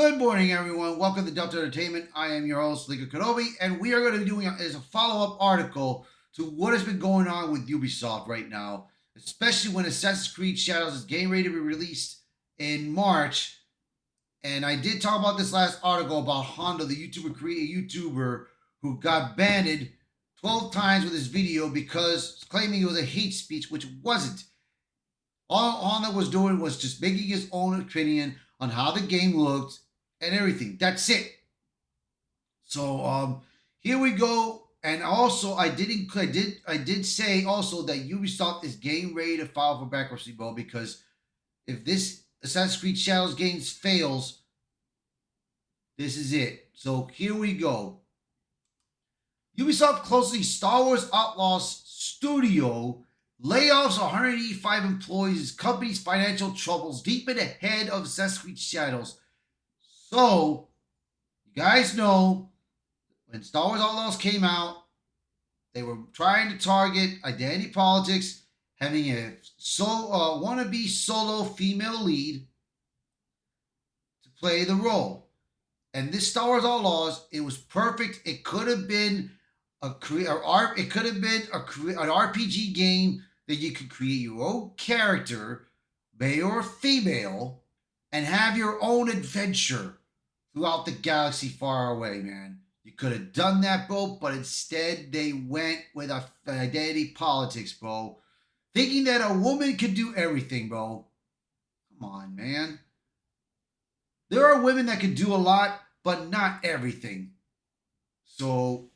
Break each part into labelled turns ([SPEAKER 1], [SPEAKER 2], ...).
[SPEAKER 1] Good morning, everyone. Welcome to Delta Entertainment. I am your host, Lika Kenobi, and we are going to be doing a follow-up article to what has been going on with Ubisoft right now, especially when Assassin's Creed Shadows is getting ready to be released in March. And I did talk about this last article about Honda, the YouTuber who got banned 12 times with his video because claiming it was a hate speech, which wasn't. All Honda was doing was just making his own opinion on how the game looked and everything. That's it. So here we go. And also, I did say also that Ubisoft is getting ready to file for bankruptcy, bro. Because if this Assassin's Creed Shadows games fails, this is it. So here we go. Ubisoft closely Star Wars Outlaws studio layoffs 185 employees, company's financial troubles deepen ahead of Assassin's Creed Shadows. So, you guys know when Star Wars Outlaws came out, they were trying to target identity politics, having a wannabe solo female lead to play the role. And this Star Wars Outlaws, it was perfect. It could have been an RPG game that you could create your own character, male or female, and have your own adventure throughout the galaxy far away, man. You could have done that, bro, but instead they went with identity politics, bro. Thinking that a woman could do everything, bro. Come on, man. There are women that can do a lot, but not everything. So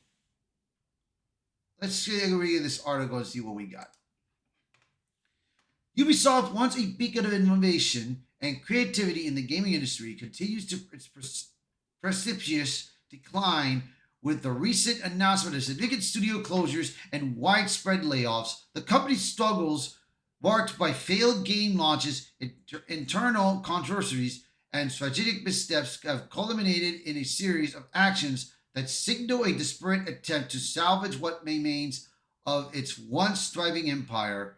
[SPEAKER 1] let's read this article and see what we got. Ubisoft, once a beacon of innovation and creativity in the gaming industry, continues to its precipitous decline with the recent announcement of significant studio closures and widespread layoffs. The company's struggles, marked by failed game launches, internal controversies, and strategic missteps, have culminated in a series of actions that signal a desperate attempt to salvage what remains of its once thriving empire.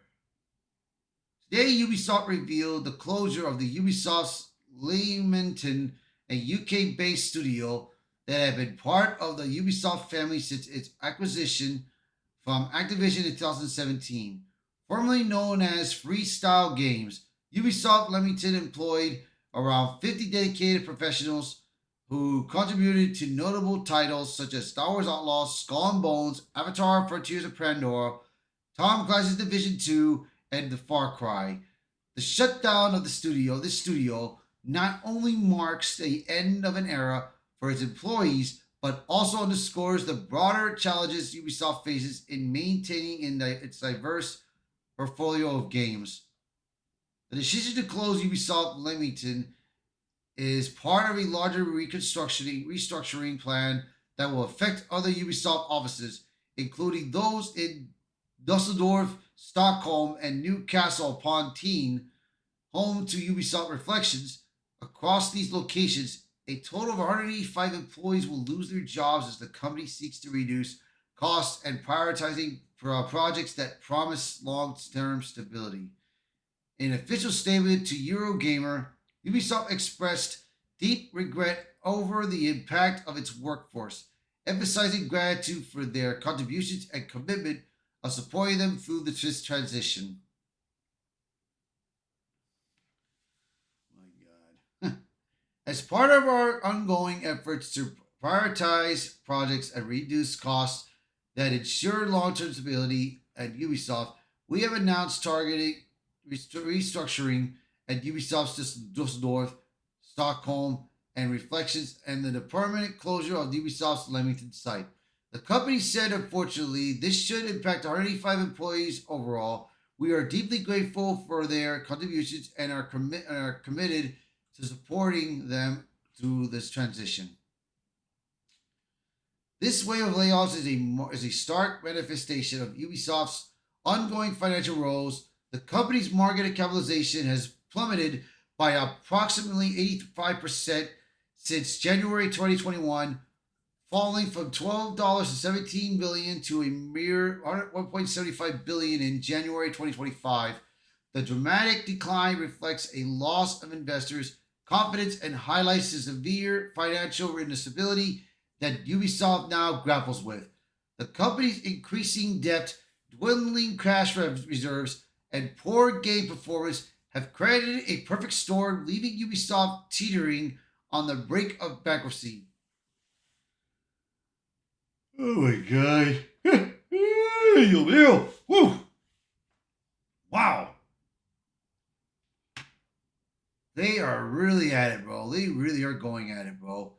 [SPEAKER 1] Today, Ubisoft revealed the closure of the Ubisoft's Leamington, a UK-based studio that had been part of the Ubisoft family since its acquisition from Activision in 2017. Formerly known as Freestyle Games, Ubisoft Leamington employed around 50 dedicated professionals who contributed to notable titles such as Star Wars Outlaws, Skull and Bones, Avatar: Frontiers of Pandora, Tom Clancy's Division 2, and The Far Cry. The shutdown of this studio, not only marks the end of an era for its employees, but also underscores the broader challenges Ubisoft faces in maintaining its diverse portfolio of games. The decision to close Ubisoft Leamington is part of a larger restructuring plan that will affect other Ubisoft offices, including those in Dusseldorf, Stockholm, and Newcastle upon Tyne, home to Ubisoft Reflections. Across these locations, a total of 185 employees will lose their jobs as the company seeks to reduce costs and prioritizing projects that promise long-term stability. In an official statement to Eurogamer, Ubisoft expressed deep regret over the impact of its workforce, emphasizing gratitude for their contributions and commitment of supporting them through this transition. My God. As part of our ongoing efforts to prioritize projects and reduce costs that ensure long-term stability at Ubisoft, we have announced targeting restructuring at Ubisoft's Dusseldorf, Stockholm, and Reflections, and the permanent closure of Ubisoft's Leamington site. The company said, unfortunately, this should impact 185 employees overall. We are deeply grateful for their contributions and are committed to supporting them through this transition. This wave of layoffs is a stark manifestation of Ubisoft's ongoing financial woes. The company's market capitalization has plummeted by approximately 85% since January 2021, falling from $12.17 billion to a mere $1.75 billion in January 2025. The dramatic decline reflects a loss of investors, confidence and highlights the severe financial instability that Ubisoft now grapples with. The company's increasing debt, dwindling cash reserves, and poor game performance have created a perfect storm, leaving Ubisoft teetering on the brink of bankruptcy. Oh my god. Woo. Wow. They are really at it, bro. They really are going at it, bro.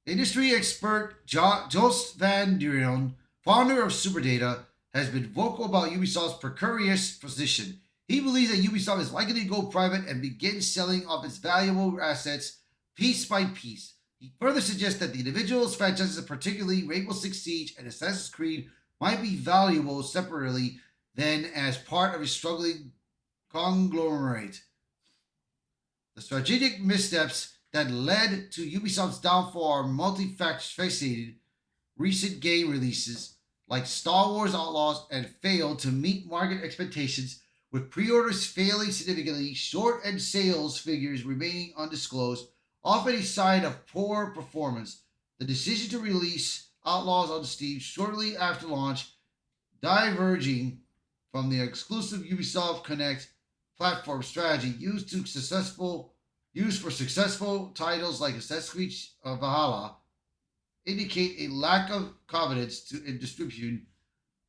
[SPEAKER 1] Industry expert Jost Van Duren, founder of Superdata, has been vocal about Ubisoft's precarious position. He believes that Ubisoft is likely to go private and begin selling off its valuable assets piece by piece. He further suggests that the individual franchises, particularly Rainbow Six Siege and Assassin's Creed, might be valuable separately than as part of a struggling conglomerate. The strategic missteps that led to Ubisoft's downfall are multifaceted. Recent game releases like Star Wars Outlaws and failed to meet market expectations, with pre-orders failing significantly, short and sales figures remaining undisclosed, often a sign of poor performance. The decision to release Outlaws on Steam shortly after launch, diverging from the exclusive Ubisoft Connect platform strategy used for successful titles like Assassin's Creed Valhalla, indicate a lack of confidence in distribution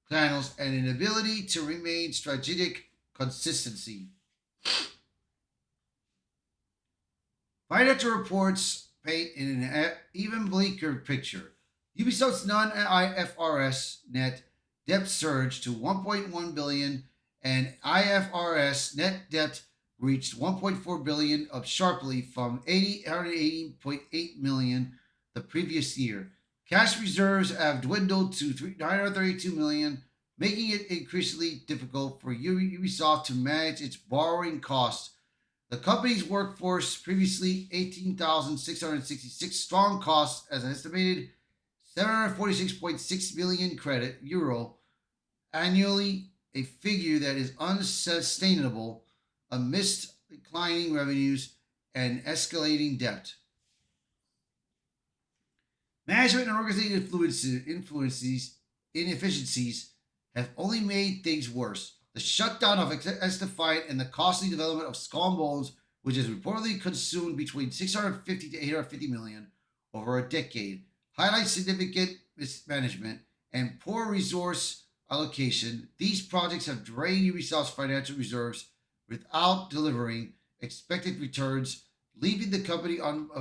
[SPEAKER 1] channels and an ability to remain strategic consistency. Financial reports paint in an even bleaker picture. Ubisoft's non-IFRS net debt surged to 1.1 billion and IFRS net debt reached 1.4 billion, up sharply from 180.8 million the previous year. Cash reserves have dwindled to 932 million, making it increasingly difficult for Ubisoft to manage its borrowing costs. The company's workforce, previously 18,666 strong, costs as an estimated 746.6 million credit euro annually, a figure that is unsustainable amidst declining revenues and escalating debt. Management and organizational inefficiencies have only made things worse. The shutdown of Estify and the costly development of Skull and Bones, which has reportedly consumed between 650 to 850 million over a decade, highlights significant mismanagement and poor resource allocation. These projects have drained Ubisoft's financial reserves without delivering expected returns, leaving the company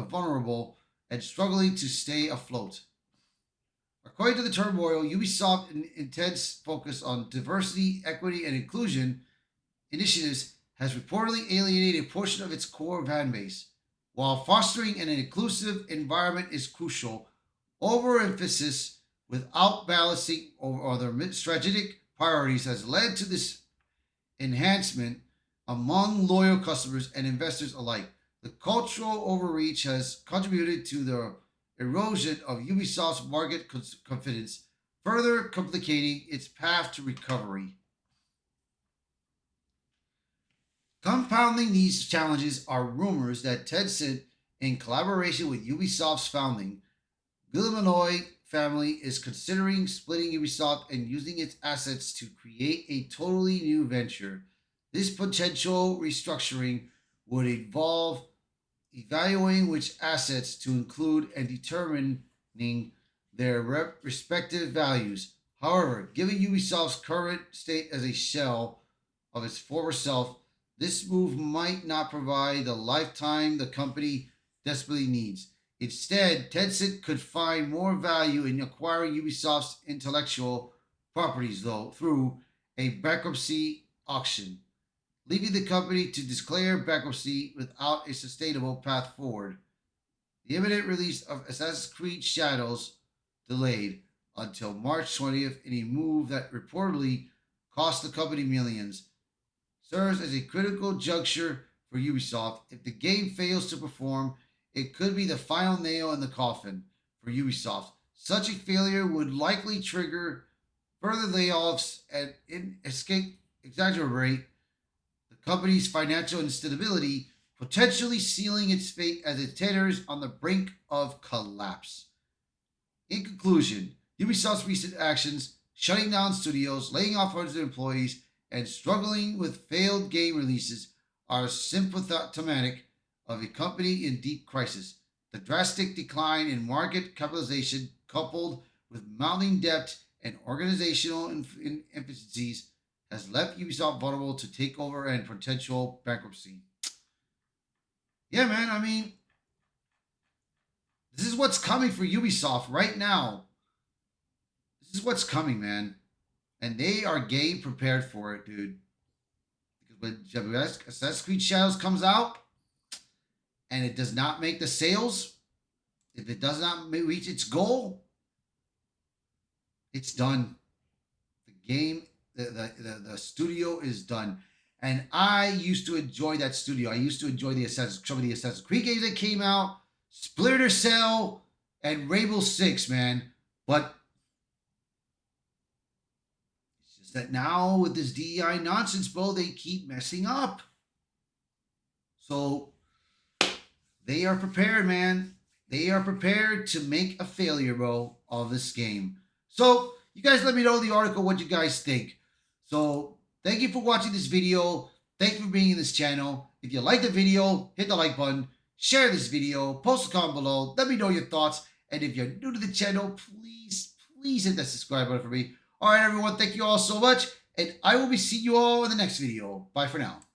[SPEAKER 1] vulnerable and struggling to stay afloat. According to the turmoil, Ubisoft's intense focus on diversity, equity, and inclusion initiatives has reportedly alienated a portion of its core fan base. While fostering an inclusive environment is crucial, overemphasis without balancing or other strategic priorities has led to this enhancement among loyal customers and investors alike. The cultural overreach has contributed to the erosion of Ubisoft's market confidence, further complicating its path to recovery. Compounding these challenges are rumors that Tencent, in collaboration with Ubisoft's founding, Guilleminois family, is considering splitting Ubisoft and using its assets to create a totally new venture. This potential restructuring would involve evaluating which assets to include and determining their respective values. However, given Ubisoft's current state as a shell of its former self, this move might not provide the lifetime the company desperately needs. Instead, Tencent could find more value in acquiring Ubisoft's intellectual properties, though, through a bankruptcy auction, leaving the company to declare bankruptcy without a sustainable path forward. The imminent release of Assassin's Creed Shadows, delayed until March 20th in a move that reportedly cost the company millions, serves as a critical juncture for Ubisoft. If the game fails to perform, it could be the final nail in the coffin for Ubisoft. Such a failure would likely trigger further layoffs and exacerbate the company's financial instability, potentially sealing its fate as it teeters on the brink of collapse. In conclusion, Ubisoft's recent actions, shutting down studios, laying off hundreds of employees, and struggling with failed game releases, are symptomatic of a company in deep crisis. The drastic decline in market capitalization, coupled with mounting debt and organizational inefficiencies, has left Ubisoft vulnerable to takeover and potential bankruptcy. Yeah, man, I mean, this is what's coming for Ubisoft right now. This is what's coming, man. And they are game prepared for it, dude. Because when Assassin's Creed Shadows comes out and it does not make the sales, if it does not reach its goal, it's done. The game, the studio is done. And I used to enjoy that studio. I used to enjoy some of the Assassin's Creed games that came out, Splinter Cell, and Rainbow Six, man. But it's just that now with this DEI nonsense, bro, they keep messing up. So they are prepared, man. They are prepared to make a failure, bro, of this game. So you guys let me know in the article what you guys think. So thank you for watching this video. Thank you for being in this channel. If you like the video, hit the like button, share this video, post a comment below, let me know your thoughts. And if you're new to the channel, please hit that subscribe button for me. All right, everyone, thank you all so much. And I will be seeing you all in the next video. Bye for now.